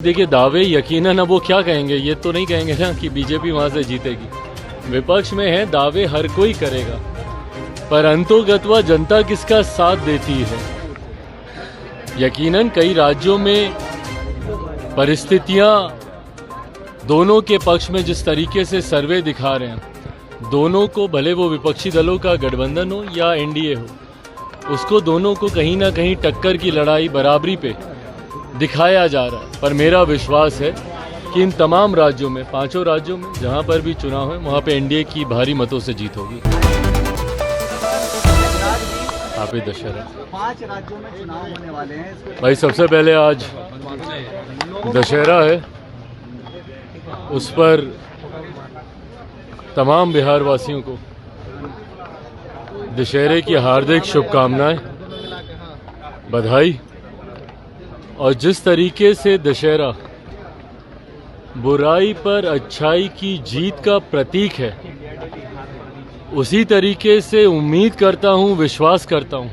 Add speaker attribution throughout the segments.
Speaker 1: देखिए दावे यकीनन अब वो क्या कहेंगे, ये तो नहीं कहेंगे ना कि बीजेपी वहां से जीतेगी। विपक्ष में है, दावे हर कोई करेगा, पर अंतोगत्वा जनता किसका साथ देती है। यकीनन कई राज्यों में परिस्थितियां दोनों के पक्ष में जिस तरीके से सर्वे दिखा रहे हैं, दोनों को, भले वो विपक्षी दलों का गठबंधन हो या एनडीए हो, उसको दोनों को कहीं ना कहीं टक्कर की लड़ाई बराबरी पे दिखाया जा रहा है। पर मेरा विश्वास है कि इन तमाम राज्यों में, पांचों राज्यों में जहां पर भी चुनाव है, वहां पे एनडीए की भारी मतों से जीत होगी। हाफिज दशहरा।
Speaker 2: 5 राज्यों में चुनाव होने वाले हैं।
Speaker 1: भाई सबसे पहले आज दशहरा है, उस पर तमाम बिहार वासियों को दशहरे की हार्दिक शुभकामनाएं, बधाई। और जिस तरीके से दशहरा बुराई पर अच्छाई की जीत का प्रतीक है, उसी तरीके से उम्मीद करता हूं, विश्वास करता हूं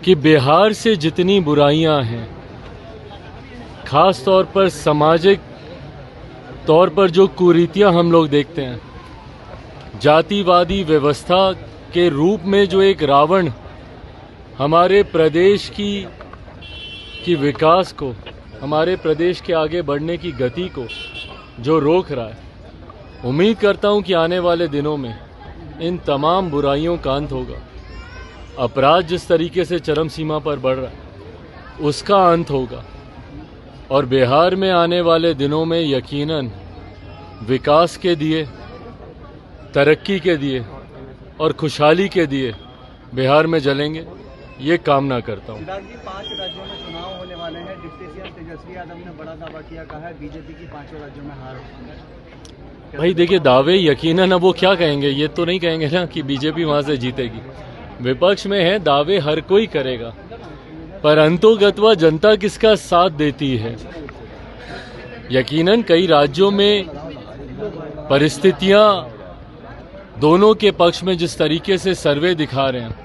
Speaker 1: कि बिहार से जितनी बुराइयां हैं, खास तौर पर सामाजिक तौर पर जो कुरीतियां हम लोग देखते हैं, जातिवादी व्यवस्था के रूप में जो एक रावण हमारे प्रदेश की विकास को, हमारे प्रदेश के आगे बढ़ने की गति को जो रोक रहा है, उम्मीद करता हूं कि आने वाले दिनों में इन तमाम बुराइयों का अंत होगा। अपराध जिस तरीके से चरम सीमा पर बढ़ रहा है, उसका अंत होगा। और बिहार में आने वाले दिनों में यकीनन विकास के दिए, तरक्की के दिए और खुशहाली के दिए बिहार में जलेंगे, ये कामना करता हूँ।
Speaker 2: चिराग जी, 5 राज्यों में चुनाव होने वाले हैं। डिप्टी सीएम तेजस्वी यादव ने बड़ा दावा किया, कहा है बीजेपी की 5 राज्यों में हार।
Speaker 1: भाई देखिए, दावे यकीनन अब वो क्या कहेंगे, ये तो नहीं कहेंगे ना कि बीजेपी वहां से जीतेगी। विपक्ष में है, दावे हर कोई करेगा, पर अंतोगत्वा जनता किसका साथ देती है। यकीनन कई राज्यों में परिस्थितियां दोनों के पक्ष में जिस तरीके से सर्वे दिखा रहे हैं,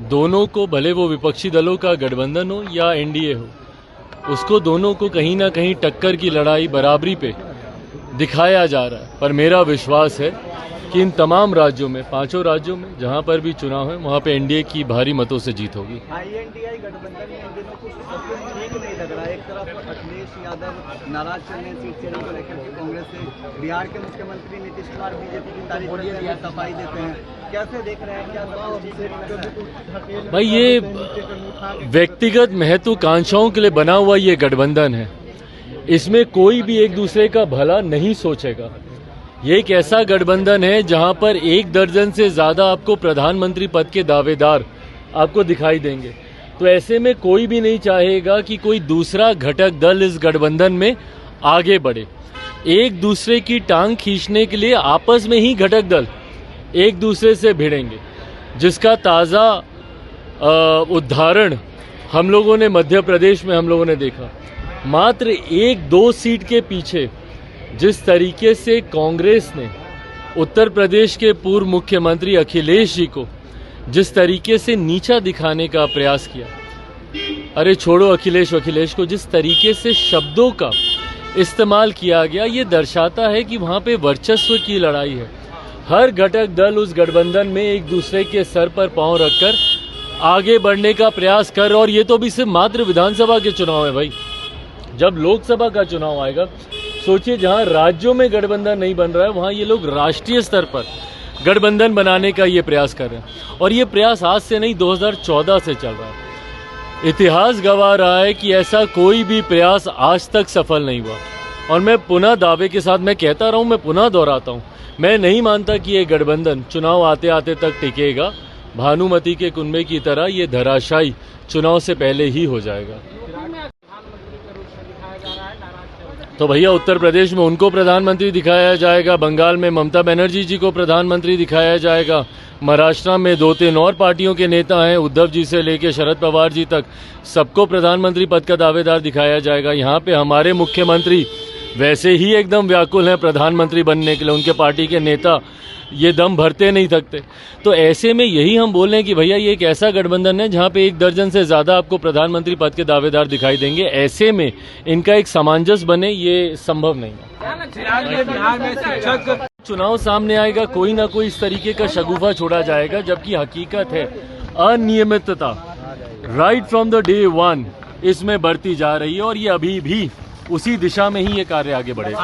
Speaker 1: दोनों को, भले वो विपक्षी दलों का गठबंधन हो या एनडीए हो, उसको दोनों को कहीं ना कहीं टक्कर की लड़ाई बराबरी पे दिखाया जा रहा है। पर मेरा विश्वास है कि इन तमाम राज्यों में, पांचों राज्यों में जहां पर भी चुनाव है, वहां पे एनडीए की भारी मतों से जीत होगी।
Speaker 2: आईएनडीआई गठबंधन में इन दिनों कुछ ठीक नहीं लग रहा है। एक तरफ अखिलेश यादव नाराज चल रहे हैं सीट शेयरिंग को लेकर के कांग्रेस से। बिहार के मुख्यमंत्री नीतीश कुमार बीजेपी की तारीफ करते हैं, सफाई देते हैं। कैसे देख रहे हैं, क्या
Speaker 1: भाई ये व्यक्तिगत महत्वाकांक्षाओं के लिए बना हुआ ये गठबंधन है, इसमें कोई भी एक दूसरे का भला नहीं सोचेगा। ये एक ऐसा गठबंधन है जहां पर 1 दर्जन से ज्यादा आपको प्रधानमंत्री पद के दावेदार आपको दिखाई देंगे। तो ऐसे में कोई भी नहीं चाहेगा कि कोई दूसरा घटक दल इस गठबंधन में आगे बढ़े। एक दूसरे की टांग खींचने के लिए आपस में ही घटक दल एक दूसरे से भिड़ेंगे, जिसका ताज़ा उदाहरण हम लोगों ने मध्य प्रदेश में हम लोगों ने देखा। मात्र 1-2 सीट के पीछे जिस तरीके से कांग्रेस ने उत्तर प्रदेश के पूर्व मुख्यमंत्री अखिलेश जी को जिस तरीके से नीचा दिखाने का प्रयास किया, अरे छोड़ो अखिलेश को जिस तरीके से शब्दों का इस्तेमाल किया गया, ये दर्शाता है कि वहां पे वर्चस्व की लड़ाई है। हर घटक दल उस गठबंधन में एक दूसरे के सर पर पांव रखकर आगे बढ़ने का प्रयास कर। और ये तो भी सिर्फ मात्र विधानसभा के चुनाव है भाई, जब लोकसभा का चुनाव आएगा, सोचिए जहां राज्यों में गठबंधन नहीं बन रहा है, वहां ये लोग राष्ट्रीय स्तर पर गठबंधन बनाने का ये प्रयास कर रहे हैं। और ये प्रयास आज से नहीं, 2014 से चल रहा है। इतिहास गवाह रहा है कि ऐसा कोई भी प्रयास आज तक सफल नहीं हुआ। और मैं पुनः दावे के साथ मैं कहता रहा हूं, मैं पुनः दोहराता हूं, मैं नहीं मानता कि ये गठबंधन चुनाव आते आते तक टिकेगा। भानुमति के कुनबे की तरह ये धराशायी चुनाव से पहले ही हो जाएगा। तो भैया उत्तर प्रदेश में उनको प्रधानमंत्री दिखाया जाएगा, बंगाल में ममता बनर्जी जी को प्रधानमंत्री दिखाया जाएगा, महाराष्ट्र में 2-3 और पार्टियों के नेता हैं, उद्धव जी से लेकर शरद पवार जी तक, सबको प्रधानमंत्री पद का दावेदार दिखाया जाएगा। यहाँ पे हमारे मुख्यमंत्री वैसे ही एकदम व्याकुल हैं प्रधानमंत्री बनने के लिए, उनके पार्टी के नेता ये दम भरते नहीं थकते। तो ऐसे में यही हम बोल रहे हैं कि भैया ये एक ऐसा गठबंधन है जहां पे 1 दर्जन से ज़्यादा आपको प्रधानमंत्री पद के दावेदार दिखाई देंगे। ऐसे में इनका एक सामंजस्य बने ये संभव नहीं है।
Speaker 3: बिहार में शिक्षक
Speaker 1: चुनाव सामने आएगा, कोई ना कोई इस तरीके का शगुफा छोड़ा जाएगा, जबकि हकीकत है अनियमितता राइट फ्रॉम द डे 1 इसमें बढ़ती जा रही है और ये अभी भी उसी दिशा में ही ये कार्य आगे बढ़ेगा।